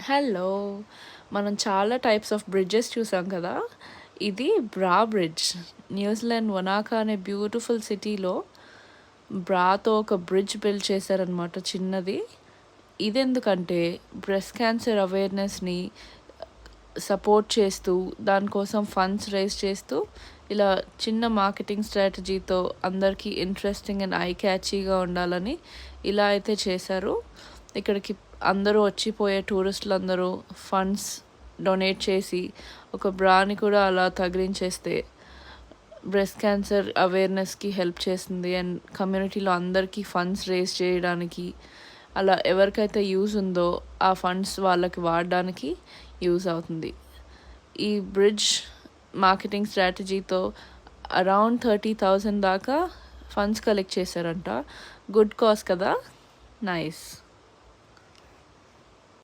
Hello! మనం చాలా types of bridges చూసాం కదా! ఇది బ్రా బ్రిడ్జ్. న్యూజిలాండ్ వనాకా అనే బ్యూటిఫుల్ సిటీలో బ్రాతో ఒక బ్రిడ్జ్ బిల్డ్ చేశారనమాట చిన్నది. ఇదెందుకంటే బ్రెస్ట్ క్యాన్సర్ అవేర్‌నెస్‌ని సపోర్ట్ చేస్తూ, దానికోసం ఫండ్స్ రైజ్ చేస్తూ, ఇలా చిన్న మార్కెటింగ్ స్ట్రాటజీతో అందరికీ ఇంట్రెస్టింగ్ అండ్ ఐ క్యాచీగా ఉండాలని ఇలా అయితే చేశారు. ఇక్కడికి అందరూ వచ్చిపోయే టూరిస్టులందరూ ఫండ్స్ డొనేట్ చేసి ఒక బ్రాని కూడా అలా తగిలించేస్తే బ్రెస్ట్ క్యాన్సర్ అవేర్నెస్కి హెల్ప్ చేస్తుంది అండ్ కమ్యూనిటీలో అందరికీ ఫండ్స్ రేజ్ చేయడానికి అలా ఎవరికైతే యూజ్ ఉందో ఆ ఫండ్స్ వాళ్ళకి వాడడానికి యూజ్ అవుతుంది. ఈ బ్రిడ్జ్ మార్కెటింగ్ స్ట్రాటజీతో అరౌండ్ 30,000 దాకా ఫండ్స్ కలెక్ట్ చేశారంట. గుడ్ కాజ్ కదా. నైస్.